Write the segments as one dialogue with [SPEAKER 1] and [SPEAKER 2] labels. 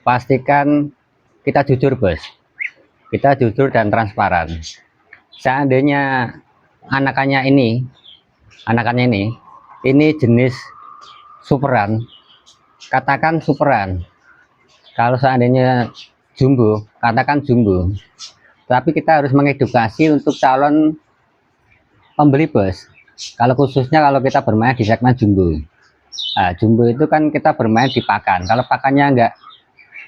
[SPEAKER 1] pastikan kita jujur bos, kita jujur dan transparan. Seandainya anakannya ini jenis superan, katakan superan. Kalau seandainya jumbo, katakan jumbo. Tapi kita harus mengedukasi untuk calon pembeli bos. Kalau khususnya kalau kita bermain di segmen jumbo, nah, jumbo itu kan kita bermain di pakan. Kalau pakannya enggak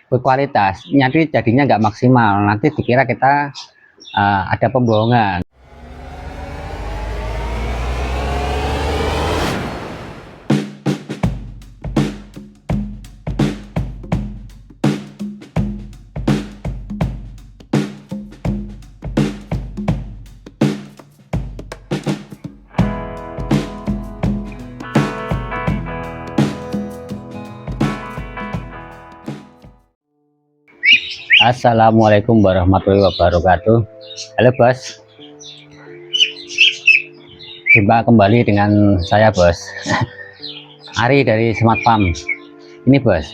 [SPEAKER 1] berkualitas, nanti jadinya nggak maksimal, nanti dikira kita ada pembohongan. Assalamualaikum warahmatullahi wabarakatuh. Halo bos, jumpa kembali dengan saya bos Ari dari Smart Farm. Ini bos,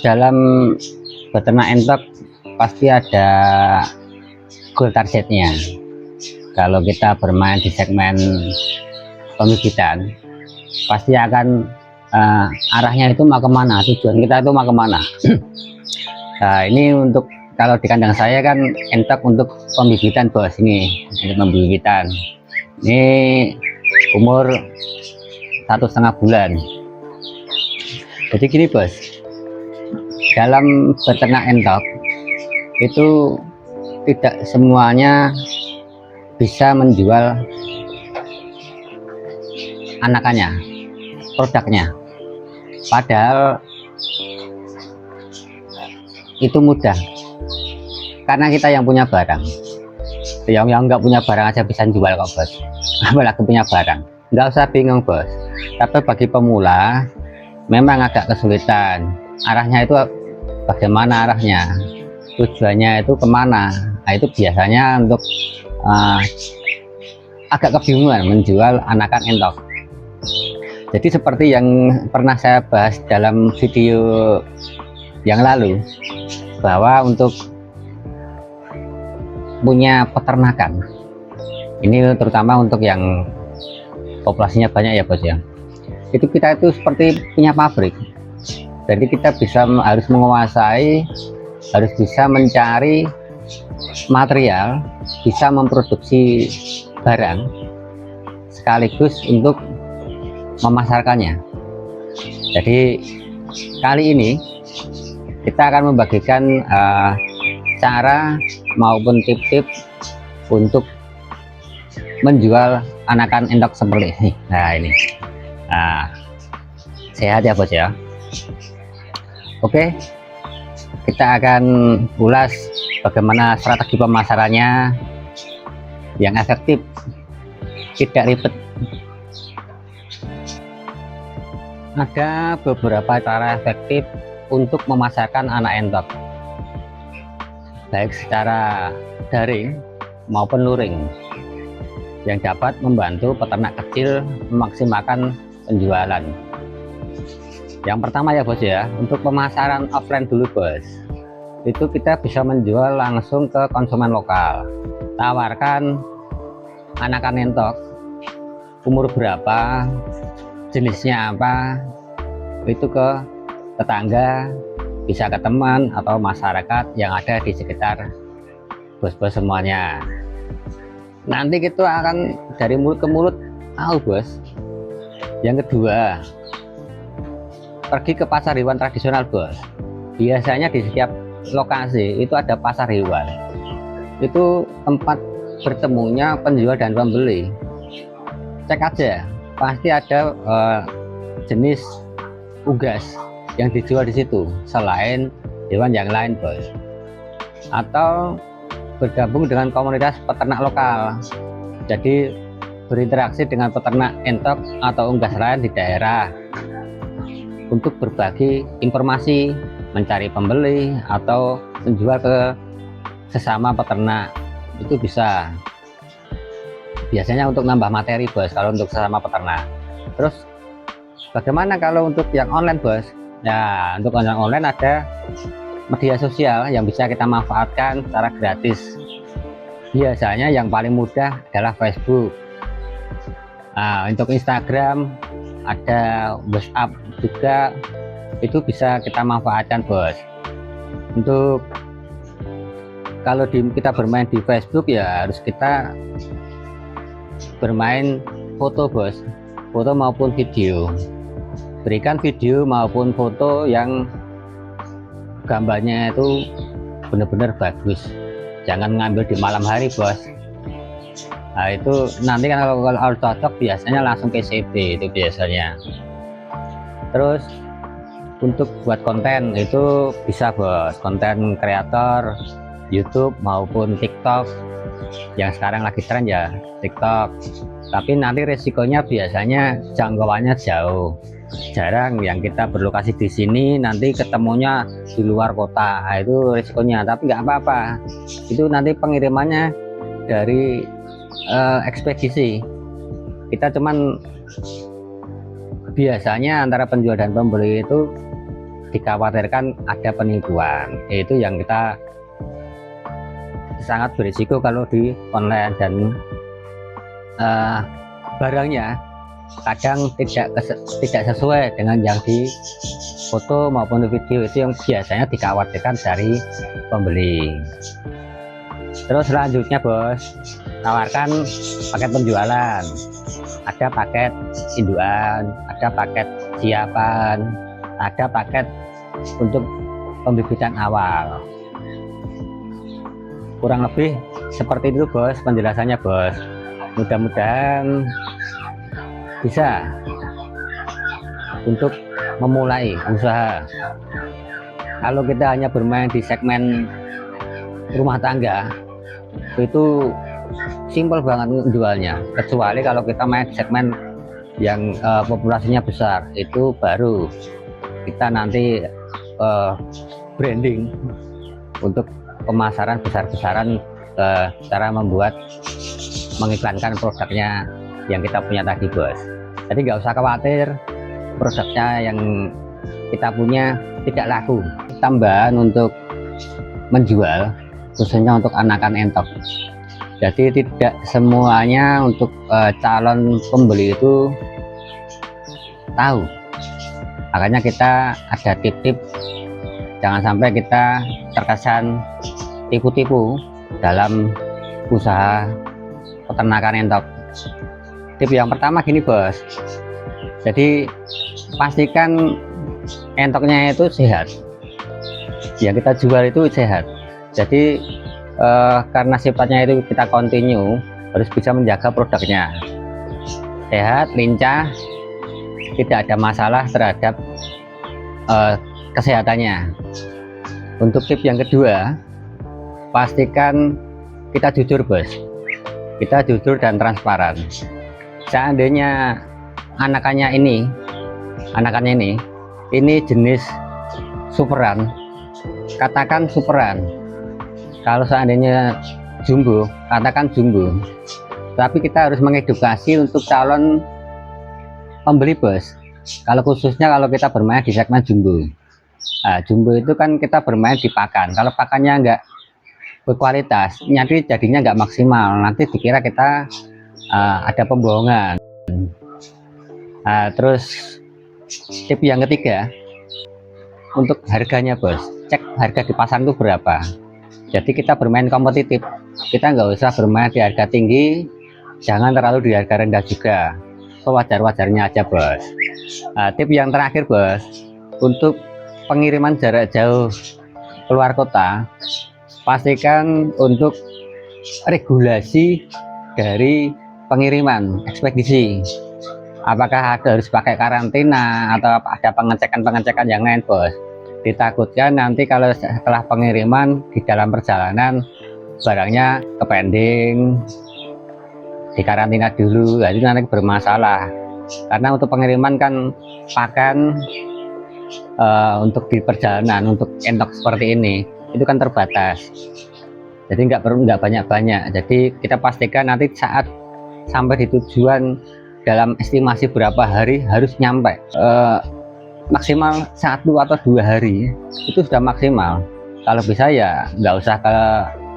[SPEAKER 1] dalam beternak entok pasti ada goal targetnya. Kalau kita bermain di segmen pembibitan, pasti akan arahnya itu mau kemana, tujuan kita itu mau kemana. Nah ini untuk kalau di kandang saya kan entok untuk pembibitan bos, ini untuk pembibitan. Ini umur 1,5 bulan. Jadi gini bos, dalam beternak entok itu tidak semuanya bisa menjual anakannya, produknya. Padahal itu mudah karena kita yang punya barang. Yang nggak punya barang aja bisa jual kok bos, apalagi punya barang. Nggak usah bingung bos. Tapi bagi pemula memang agak kesulitan, arahnya itu bagaimana, arahnya tujuannya itu kemana. Nah itu biasanya untuk agak kebingungan menjual anakan entok. Jadi seperti yang pernah saya bahas dalam video yang lalu, bahwa untuk punya peternakan ini terutama untuk yang populasinya banyak ya bos ya, itu kita itu seperti punya pabrik. Jadi kita harus menguasai, harus bisa mencari material, bisa memproduksi barang sekaligus untuk memasarkannya. Jadi kali ini kita akan membagikan cara maupun tip-tip untuk menjual anakan entok seperti ini. Nah ini sehat ya bos ya. Oke, kita akan ulas bagaimana strategi pemasarannya yang efektif, tidak ribet. Ada beberapa cara efektif untuk memasarkan anak entok, baik secara daring maupun luring, yang dapat membantu peternak kecil memaksimalkan penjualan. Yang pertama ya bos ya, untuk pemasaran offline dulu bos, itu kita bisa menjual langsung ke konsumen lokal. Tawarkan anakan entok, umur berapa, jenisnya apa, itu ke tetangga, bisa ke teman atau masyarakat yang ada di sekitar bos-bos semuanya. Nanti kita akan dari mulut ke mulut tahu bos. Yang kedua, pergi ke pasar hewan tradisional bos. Biasanya di setiap lokasi itu ada pasar hewan, itu tempat bertemunya penjual dan pembeli. Cek aja, pasti ada jenis unggas yang dijual di situ selain hewan yang lain bos. Atau bergabung dengan komunitas peternak lokal, jadi berinteraksi dengan peternak entok atau unggas lain di daerah untuk berbagi informasi, mencari pembeli atau menjual ke sesama peternak. Itu bisa, biasanya untuk nambah materi bos kalau untuk sesama peternak. Terus bagaimana kalau untuk yang online bos? Nah, untuk ojek online ada media sosial yang bisa kita manfaatkan secara gratis. Biasanya yang paling mudah adalah Facebook. Nah, untuk Instagram ada, WhatsApp juga itu bisa kita manfaatkan bos. Untuk kalau kita bermain di Facebook ya harus kita bermain foto bos, foto maupun video. Berikan video maupun foto yang gambarnya itu benar-benar bagus, jangan ngambil di malam hari bos. Nah itu nanti kan kalau cocok biasanya langsung ke CP itu biasanya. Terus untuk buat konten itu bisa bos, konten kreator YouTube maupun TikTok, yang sekarang lagi tren ya TikTok. Tapi nanti resikonya biasanya jangkauannya jauh, jarang yang kita berlokasi di sini nanti ketemunya di luar kota. Nah, itu resikonya, tapi nggak apa-apa, itu nanti pengirimannya dari ekspedisi. Kita cuman biasanya antara penjual dan pembeli itu dikhawatirkan ada penipuan, itu yang kita sangat berisiko kalau di online. Dan barangnya kadang tidak sesuai dengan yang di foto maupun di video, itu yang biasanya dikhawatirkan dari pembeli. Terus selanjutnya bos, tawarkan paket penjualan. Ada paket induan, ada paket siapan, ada paket untuk pembibitan awal. Kurang lebih seperti itu bos penjelasannya bos. Mudah-mudahan bisa untuk memulai usaha. Kalau kita hanya bermain di segmen rumah tangga itu simpel banget jualnya, kecuali kalau kita main di segmen yang populasinya besar, itu baru kita nanti branding untuk pemasaran besar-besaran, cara membuat mengiklankan produknya yang kita punya tadi bos. Jadi nggak usah khawatir produknya yang kita punya tidak laku. Tambahan untuk menjual khususnya untuk anakan entok, jadi tidak semuanya untuk calon pembeli itu tahu. Makanya kita ada tip-tip, jangan sampai kita terkesan tipu-tipu dalam usaha peternakan entok. Tip yang pertama gini bos, jadi pastikan entoknya itu sehat, yang kita jual itu sehat. Jadi karena sifatnya itu kita continue, harus bisa menjaga produknya sehat, lincah, tidak ada masalah terhadap kesehatannya. Untuk tip yang kedua, pastikan kita jujur bos, kita jujur dan transparan. Seandainya anakannya ini jenis superan, katakan superan. Kalau seandainya jumbo, katakan jumbo. Tapi kita harus mengedukasi untuk calon pembeli bos. Kalau khususnya kalau kita bermain di segmen jumbo, nah, jumbo itu kan kita bermain di pakan. Kalau pakannya nggak berkualitas, nanti jadinya nggak maksimal, nanti dikira kita ada pembohongan. Nah, terus tip yang ketiga, untuk harganya bos, cek harga di pasar itu berapa. Jadi kita bermain kompetitif, kita nggak usah bermain di harga tinggi, jangan terlalu di harga rendah juga, sewajar-wajarnya aja bos. Nah, tip yang terakhir bos, untuk pengiriman jarak jauh keluar kota, pastikan untuk regulasi dari pengiriman ekspedisi, apakah harus pakai karantina atau ada pengecekan yang lain bos. Ditakutkan nanti kalau setelah pengiriman di dalam perjalanan barangnya kepending, di karantina dulu, jadi nanti bermasalah. Karena untuk pengiriman kan pakan untuk di perjalanan, untuk entok seperti ini itu kan terbatas, jadi nggak banyak-banyak. Jadi kita pastikan nanti saat sampai di tujuan dalam estimasi berapa hari harus nyampe. maksimal 1 atau 2 hari itu sudah maksimal. Kalau bisa ya nggak usah ke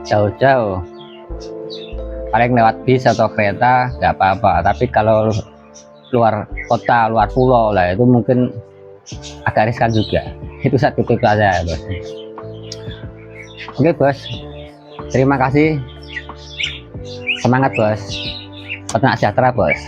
[SPEAKER 1] jauh-jauh, paling lewat bis atau kereta nggak apa-apa. Tapi kalau luar kota, luar pulau lah, itu mungkin agak riskan juga. Itu satu tips aja ya bos. Oke bos, terima kasih, semangat bos, peternak sejahtera bos.